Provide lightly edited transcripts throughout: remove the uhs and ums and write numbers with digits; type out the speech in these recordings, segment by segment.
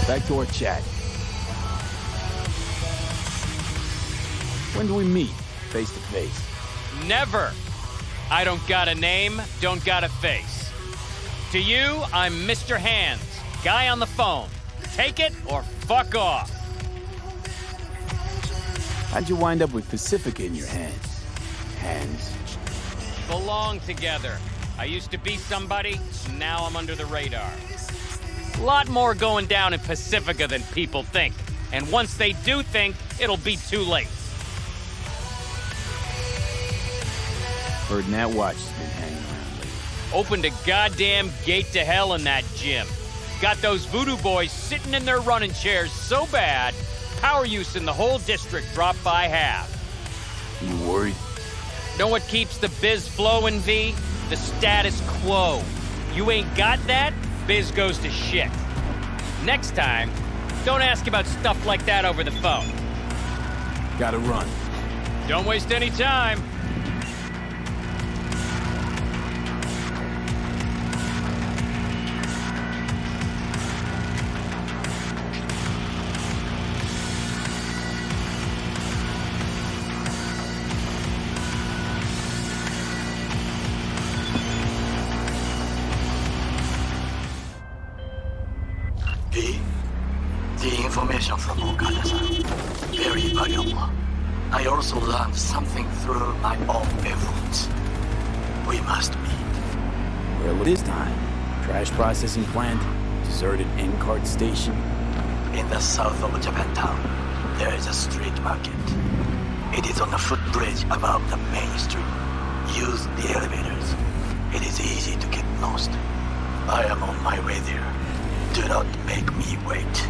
back to our chat. When do we meet, face to face? Never. I don't got a name, don't got a face. To you, I'm Mr. Hands, guy on the phone. Take it or fuck off. How'd you wind up with Pacifica in your hands? Hands. Belong together. I used to be somebody, now I'm under the radar. Lot more going down in Pacifica than people think. And once they do think, it'll be too late. Heard Nat Watch has been hanging around lately. Opened a goddamn gate to hell in that gym. Got those voodoo boys sitting in their running chairs so bad, power use in the whole district dropped by half. You worried? Know what keeps the biz flowing, V? The status quo. You ain't got that, biz goes to shit. Next time, don't ask about stuff like that over the phone. Gotta run. Don't waste any time. The information from Okada-san, very valuable. I also learned something through my own efforts. We must meet. Well, it is time. Trash processing plant, deserted N-cart station. In the south of Japantown, there is a street market. It is on a footbridge above the main street. Use the elevators. It is easy to get lost. I am on my way there. Do not make me wait.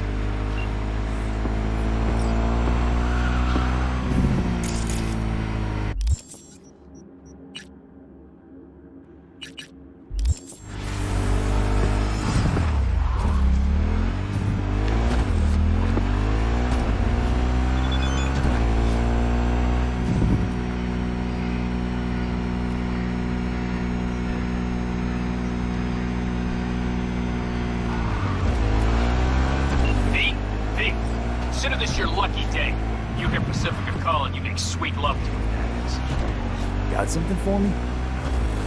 Consider this your lucky day. You hear Pacifica call and you make sweet love to it, that is. Got something for me?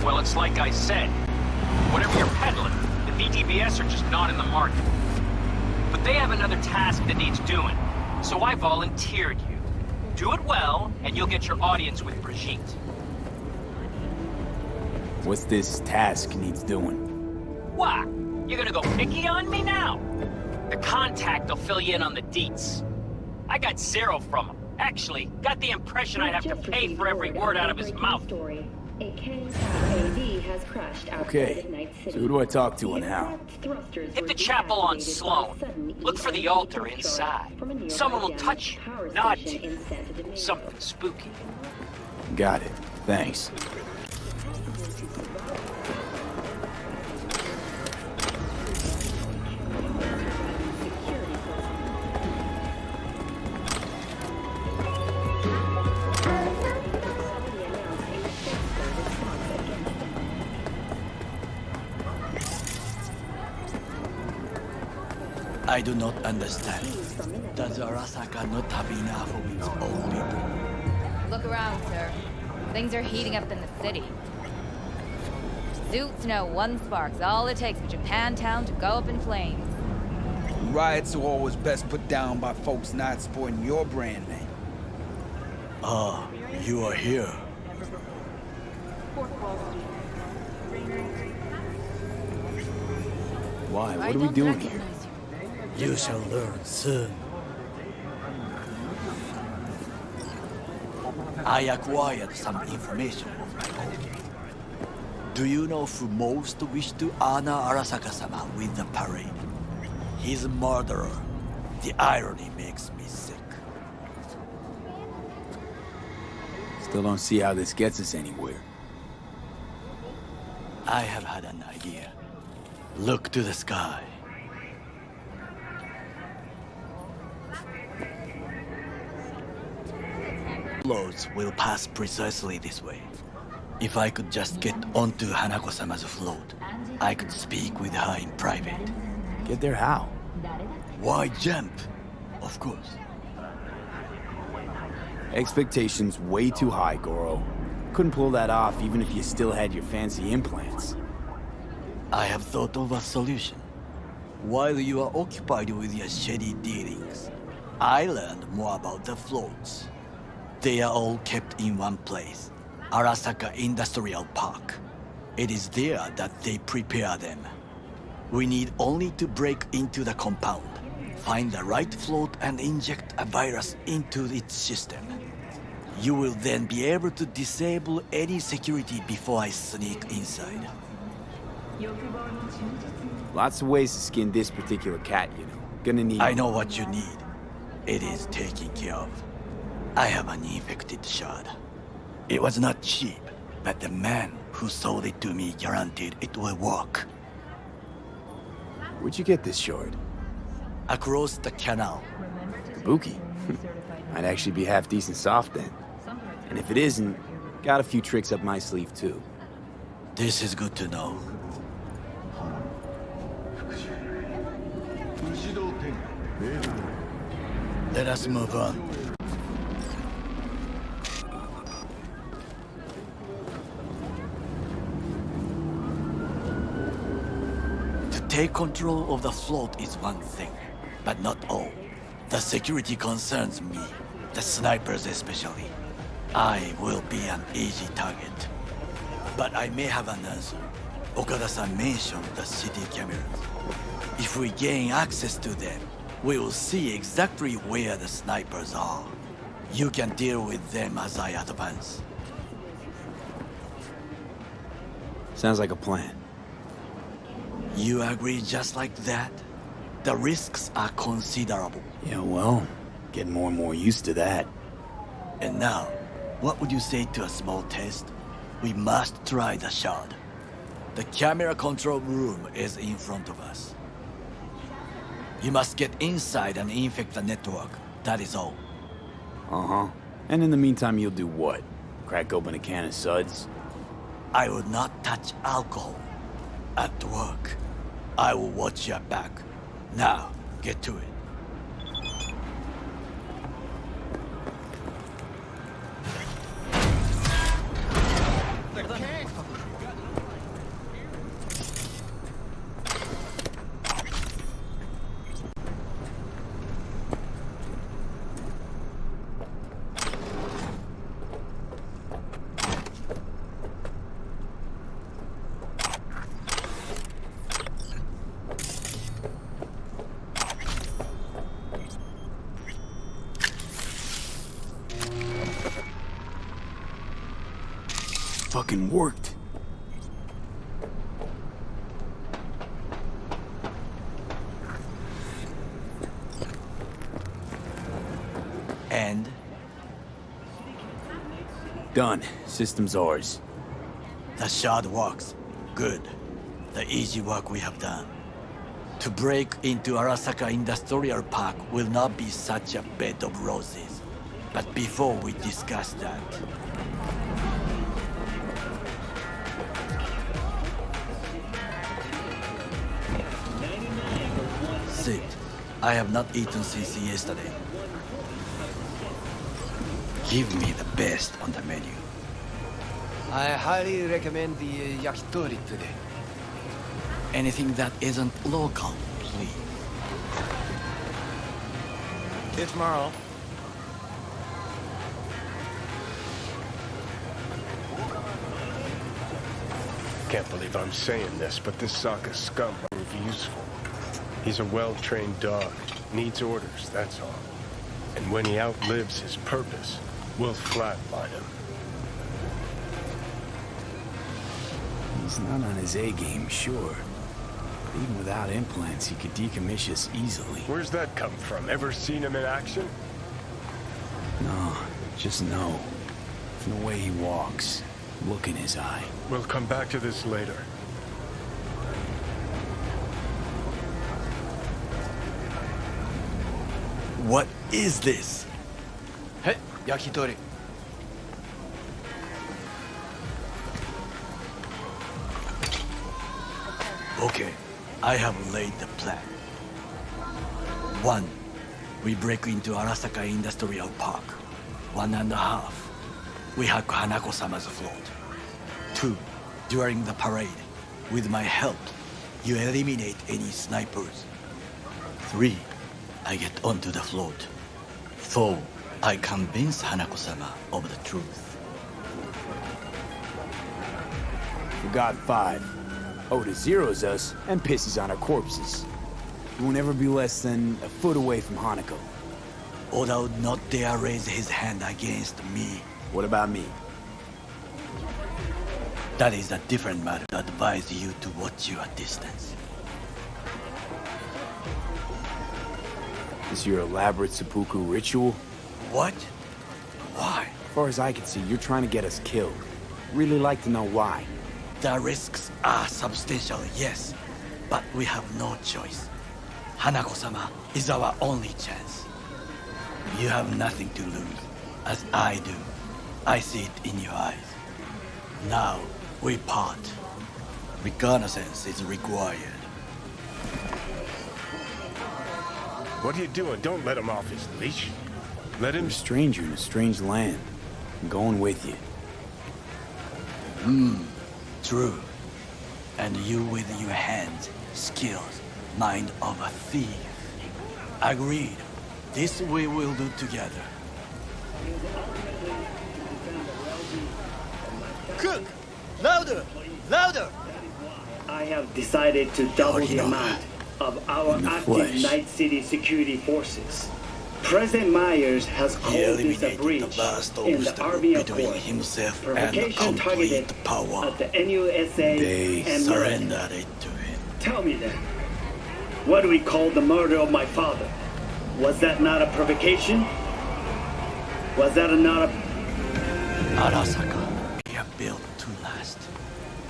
Well, it's like I said. Whatever you're peddling, the VTBS are just not in the market. But they have another task that needs doing, so I volunteered you. Do it well, and you'll get your audience with Brigitte. What's this task needs doing? What? You're gonna go picky on me now? The contact will fill you in on the deets. I got zero from him. Actually, got the impression I'd have to pay for every word out of his mouth. Okay, so who do I talk to and how? Hit the chapel on Sloan. Look for the altar inside. Someone will touch you, nod to you. Something spooky. Got it. Thanks. I do not understand. Does Arasaka not have enough of its own people? Look around, sir. Things are heating up in the city. Suits know one spark's all it takes for Japantown to go up in flames. Riots are always best put down by folks not sporting your brand name. Ah, you are here. Why? What are we doing here? You shall learn soon. I acquired some information of my own. Do you know who most wished to honor Arasaka-sama with the parade? He's a murderer. The irony makes me sick. Still don't see how this gets us anywhere. I have had an idea. Look to the sky. Lords will pass precisely this way. If I could just get onto Hanako-sama's float, I could speak with her in private. Get there how? Why jump? Of course. Expectations way too high, Goro. Couldn't pull that off even if you still had your fancy implants. I have thought of a solution. While you are occupied with your shady dealings, I learned more about the floats. They are all kept in one place, Arasaka Industrial Park. It is there that they prepare them. We need only to break into the compound, find the right float and inject a virus into its system. You will then be able to disable any security before I sneak inside. Lots of ways to skin this particular cat, you know. Gonna need... I know what you need. It is taken care of. I have an infected shard. It was not cheap, but the man who sold it to me guaranteed it will work. Where'd you get this shard? Across the canal. Kabuki. Might actually be half decent soft then. And if it isn't, got a few tricks up my sleeve too. This is good to know. Let us move on. To take control of the float is one thing, but not all. The security concerns me, the snipers especially. I will be an easy target. But I may have an answer. Okada-san mentioned the city cameras. If we gain access to them, we will see exactly where the snipers are. You can deal with them as I advance. Sounds like a plan. You agree just like that? The risks are considerable. Yeah, well, getting more and more used to that. And now, what would you say to a small test? We must try the shard. The camera control room is in front of us. You must get inside and infect the network. That is all. Uh-huh. And in the meantime, you'll do what? Crack open a can of suds? I will not touch alcohol. At work, I will watch your back. Now, get to it. Fucking worked. And? Done. System's ours. The shard works. Good. The easy work we have done. To break into Arasaka Industrial Park will not be such a bed of roses. But before we discuss that... Sit. I have not eaten since yesterday. Give me the best on the menu. I highly recommend the yakitori today. Anything that isn't local, please. See you tomorrow. Can't believe I'm saying this, but this Sokka scum proved useful. He's a well-trained dog. Needs orders, that's all. And when he outlives his purpose, we'll flatline him. He's not on his A-game, sure. Even without implants, he could decommission us easily. Where's that come from? Ever seen him in action? No, just no. From the way he walks, look in his eye. We'll come back to this later. What is this? Hey, yakitori. Okay, I have laid the plan. 1. We break into Arasaka Industrial Park. 1.5. We hack Hanako-sama's float. 2. During the parade, with my help, you eliminate any snipers. 3. I get onto the float. 4. I convince Hanako-sama of the truth. Forgot 5. Oda zeroes us and pisses on our corpses. You won't ever be less than a foot away from Hanako. Oda would not dare raise his hand against me. What about me? That is a different matter. I advise you to watch your distance. Is your elaborate seppuku ritual? What? Why? As far as I can see, you're trying to get us killed. Really like to know why. The risks are substantial, yes, but we have no choice. Hanako-sama is our only chance. You have nothing to lose, as I do. I see it in your eyes. Now, we part. Reconnaissance is required. What are you doing? Don't let him off his leash. Let him... I'm a stranger in a strange land. I'm going with you. True. And you with your hands, skills, mind of a thief. Agreed. This we will do together. Cook! Louder! Louder! I have decided to double the amount of our active Night City security forces. President Myers has He called this a eliminated the breach last in the obstacle Army between Accord. himself and Provocation complete targeted power. at the NUSA They and surrendered it to him. Tell me then, what do we call the murder of my father? Was that not a provocation? Was that not a... Arasaka, we are built to last.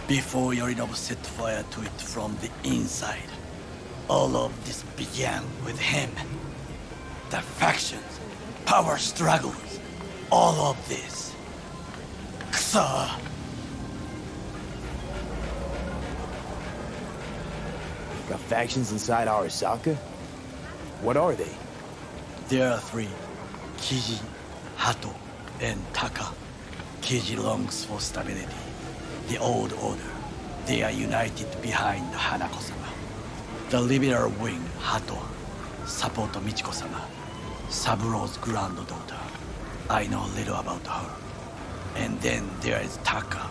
Before Yorinobu set fire to it from the inside, all of this began with him. The factions, power struggles, all of this. Kusa! Got factions inside Arasaka? What are they? There are 3. Kiji, Hato, and Taka. Kiji longs for stability. The old order. They are united behind Hanako-sama. The liberal wing, Hato, support Michiko-sama, Saburo's granddaughter. I know little about her. And then there is Taka,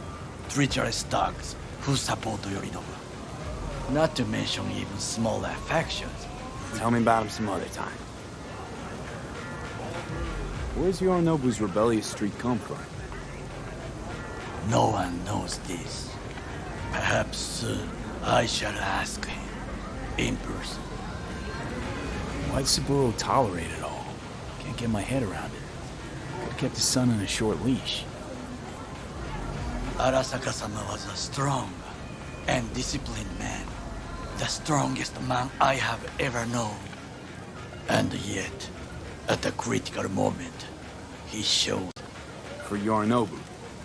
treacherous thugs who support Yorinobu. Not to mention even smaller factions. Tell me about him some other time. Where's Yorinobu's rebellious streak come from? No one knows this. Perhaps soon I shall ask him in person. Why'd Saburo tolerate it all? Can't get my head around it. Could've kept his son on a short leash. Arasaka-sama was a strong and disciplined man. The strongest man I have ever known. And yet, at a critical moment, he showed For Yorinobu.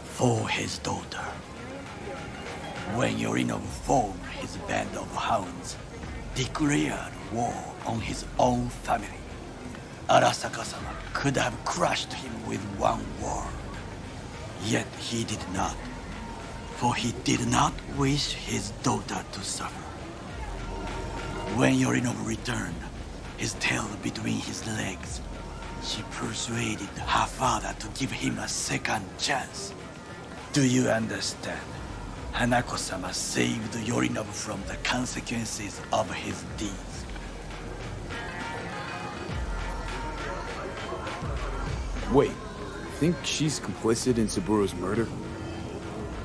for his daughter. When Yorinobu formed his band of hounds, declared war on his own family, Arasaka-sama could have crushed him with one word. Yet he did not, for he did not wish his daughter to suffer. When Yorinobu returned, his tail between his legs, she persuaded her father to give him a second chance. Do you understand? Hanako-sama saved Yorinobu from the consequences of his deeds. Wait, think she's complicit in Saburo's murder?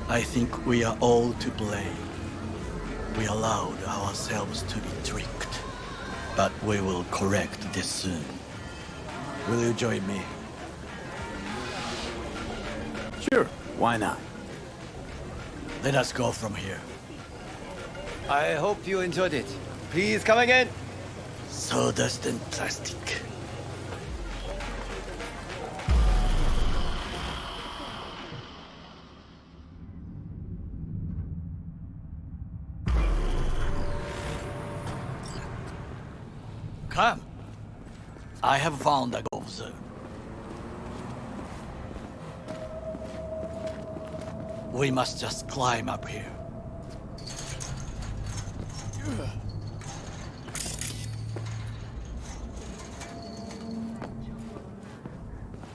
I think we are all to blame. We allowed ourselves to be tricked. But we will correct this soon. Will you join me? Sure, why not? Let us go from here. I hope you enjoyed it. Please come again. Sawdust and plastic. Come. I have found a gold zone. We must just climb up here.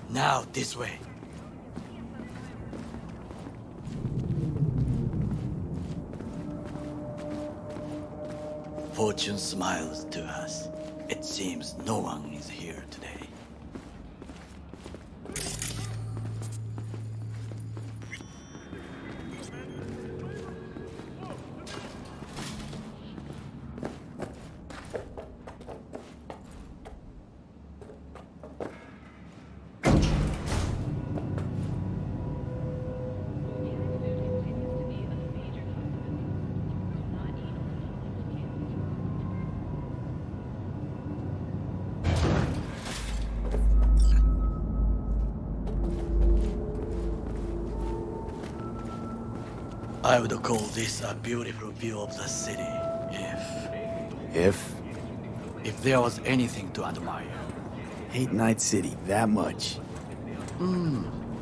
Now this way. Fortune smiles to us. It seems no one is here today. I would call this a beautiful view of the city, if there was anything to admire. Hate Night City that much.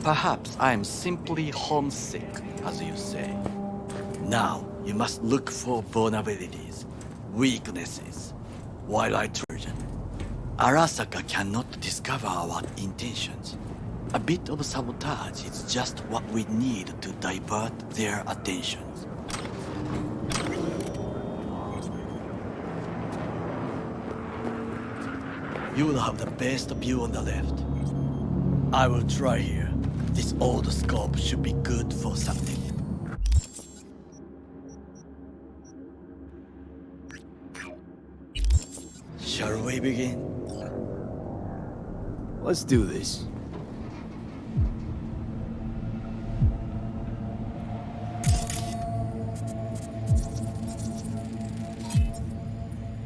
Perhaps I'm simply homesick, as you say. Now, you must look for vulnerabilities, weaknesses, while I Trojan. Arasaka cannot discover our intentions. A bit of sabotage is just what we need to divert their attentions. You will have the best view on the left. I will try here. This old scope should be good for something. Shall we begin? Let's do this.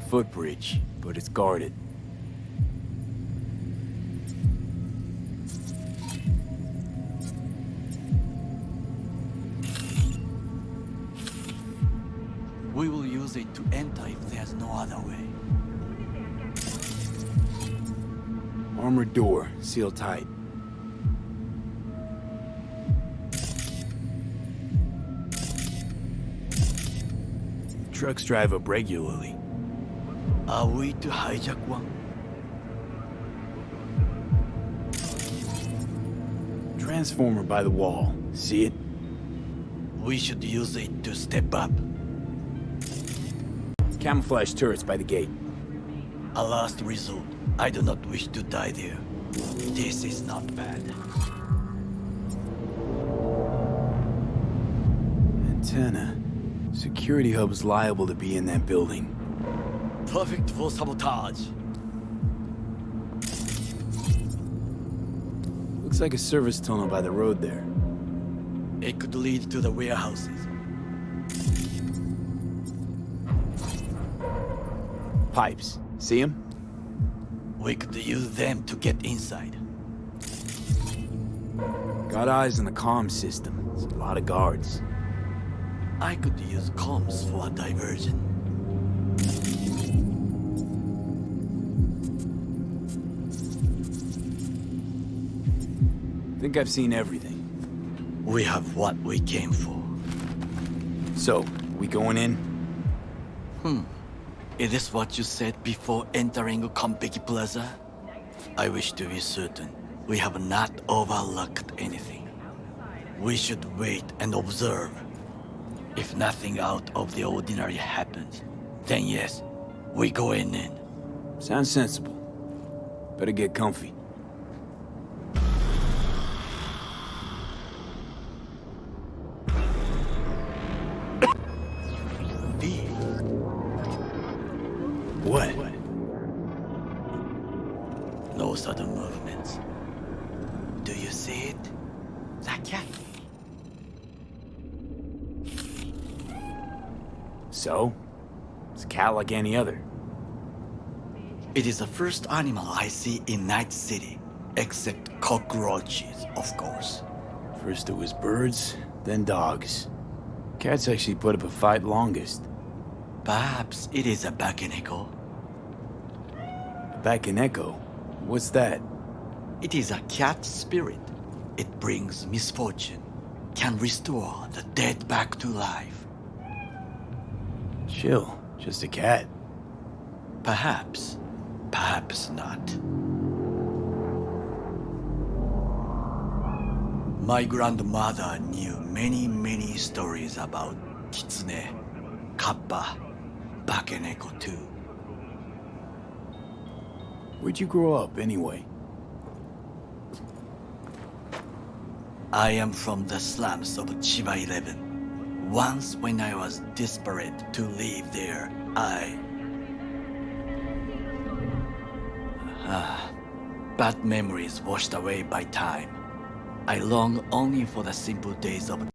Footbridge, but it's guarded. We will use it to enter if there's no other way. Armored door, sealed tight. Trucks drive up regularly. Are we to hijack one? Transformer by the wall. See it? We should use it to step up. Camouflage turrets by the gate. A last resort. I do not wish to die there. This is not bad. Antenna. Security hub's liable to be in that building. Perfect for sabotage. Looks like a service tunnel by the road there. It could lead to the warehouses. Pipes. See them? We could use them to get inside. Got eyes on the comm system. There's a lot of guards. I could use comms for a diversion. Think I've seen everything. We have what we came for. So, we going in? Is this what you said before entering Konpeki Plaza? I wish to be certain we have not overlooked anything. We should wait and observe. If nothing out of the ordinary happens, then yes, we go in. Sounds sensible. Better get comfy. What? No sudden movements. Do you see it? That cat. So? It's a cat like any other. It is the first animal I see in Night City, except cockroaches, of course. First it was birds, then dogs. Cats actually put up a fight longest. Perhaps it is a Bakeneko. Back in Echo. What's that? It is a cat spirit. It brings misfortune, can restore the dead back to life. Chill, just a cat. Perhaps, perhaps not. My grandmother knew many stories about kitsune, kappa, bakeneko too. Where'd you grow up, anyway? I am from the slums of Chiba 11. Once when I was desperate to live there, bad memories washed away by time. I long only for the simple days of...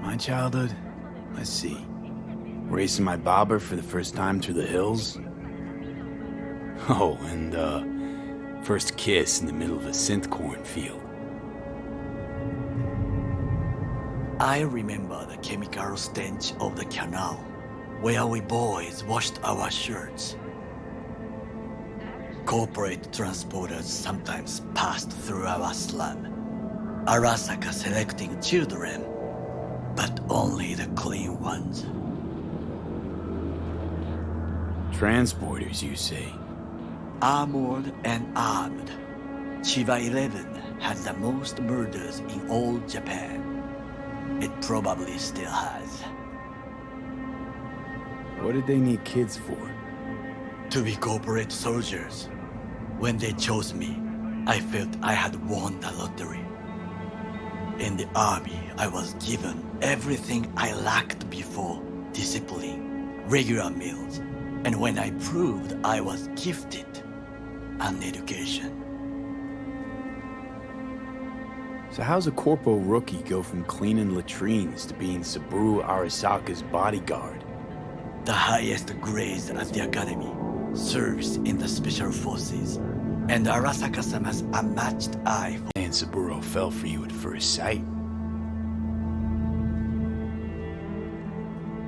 My childhood? Let's see. Racing my bobber for the first time through the hills? Oh, and, first kiss in the middle of a synth cornfield. I remember the chemical stench of the canal, where we boys washed our shirts. Corporate transporters sometimes passed through our slum, Arasaka selecting children, but only the clean ones. Transporters, you say? Armored and armed, Chiba 11 had the most murders in all Japan. It probably still has. What did they need kids for? To be corporate soldiers. When they chose me, I felt I had won the lottery. In the army, I was given everything I lacked before: discipline, regular meals, and when I proved I was gifted, an education. So how's a corpo rookie go from cleaning latrines to being Saburo Arasaka's bodyguard? The highest grades at the academy, service in the special forces, and Arasaka-sama's unmatched eye for... And Saburo fell for you at first sight.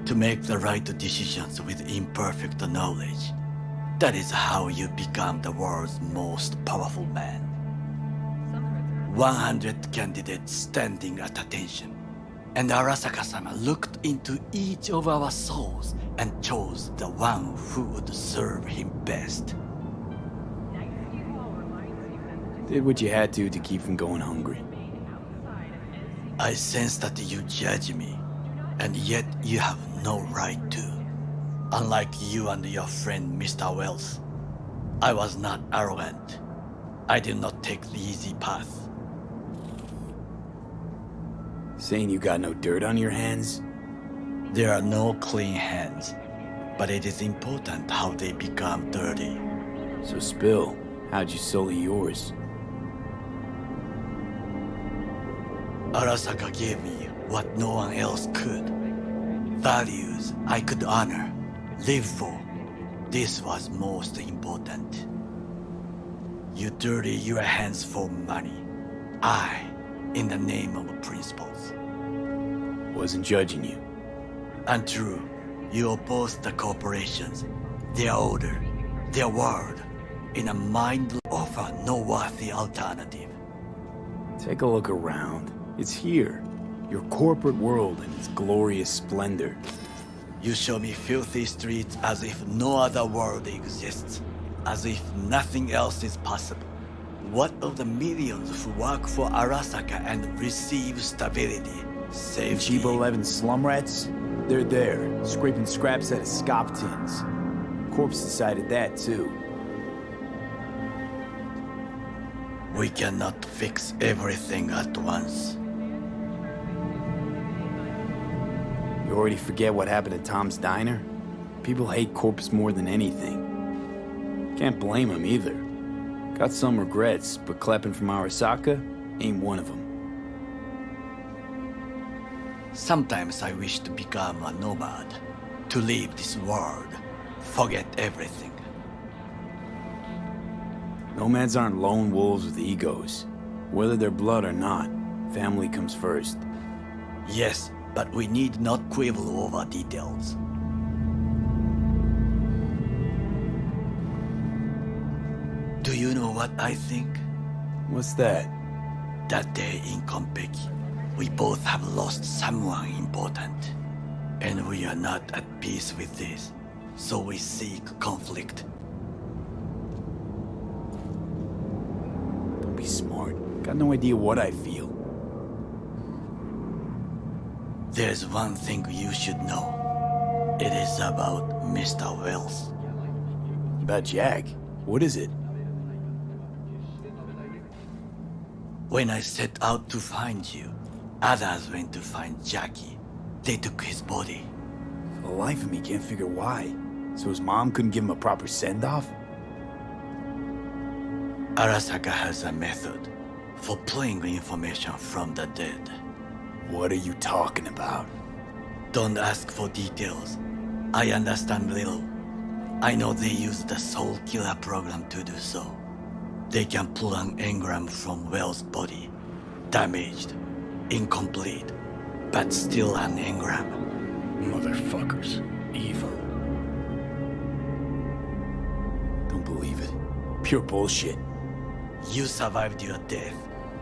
To make the right decisions with imperfect knowledge. That is how you become the world's most powerful man. 100 candidates standing at attention, and Arasaka-sama looked into each of our souls and chose the one who would serve him best. Did what you had to keep from going hungry. I sense that you judge me, and yet you have no right to. Unlike you and your friend Mr. Wells, I was not arrogant. I did not take the easy path. Saying you got no dirt on your hands? There are no clean hands, but it is important how they become dirty. So spill, how'd you sully yours? Arasaka gave me what no one else could. Values I could honor, live for. This was most important. You dirty your hands for money. I, in the name of principles. Wasn't judging you. Untrue. You oppose the corporations, their order, their word, in a mind offer no worthy alternative. Take a look around. It's here. Your corporate world in its glorious splendor. You show me filthy streets as if no other world exists, as if nothing else is possible. What of the millions who work for Arasaka and receive stability, safety? Chiba 11 slum rats? They're there, scraping scraps out of scop tins. Corpse decided that too. We cannot fix everything at once. You already forget what happened at Tom's Diner? People hate Corpse more than anything. Can't blame him either. Got some regrets, but clapping from Arasaka ain't one of them. Sometimes I wish to become a nomad, to leave this world, forget everything. Nomads aren't lone wolves with egos. Whether they're blood or not, family comes first. Yes, but we need not quibble over details. you know what I think? What's that? That day in Konpeki, we both have lost someone important. And we are not at peace with this, so we seek conflict. Don't be smart. Got no idea what I feel. There's one thing you should know. It is about Mr. Wells. About Jack? What is it? When I set out to find you, others went to find Jackie. They took his body. For the life of me, can't figure why. So his mom couldn't give him a proper send-off? Arasaka has a method for pulling information from the dead. What are you talking about? Don't ask for details. I understand little. I know they use the Soul Killer program to do so. They can pull an engram from Wells' body. Damaged, incomplete, but still an engram. Motherfuckers. Evil. Don't believe it. Pure bullshit. You survived your death.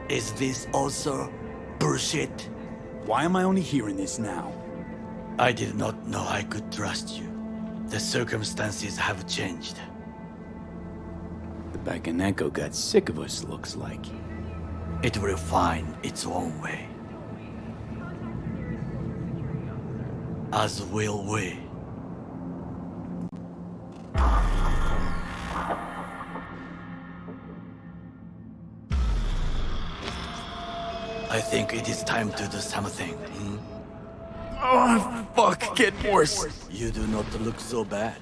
Is this also bullshit? Why am I only hearing this now? I did not know I could trust you. The circumstances have changed. The Bakaneko got sick of us, looks like. It will find its own way. As will we. I think it is time to do something. Oh, fuck, get worse. You do not look so bad.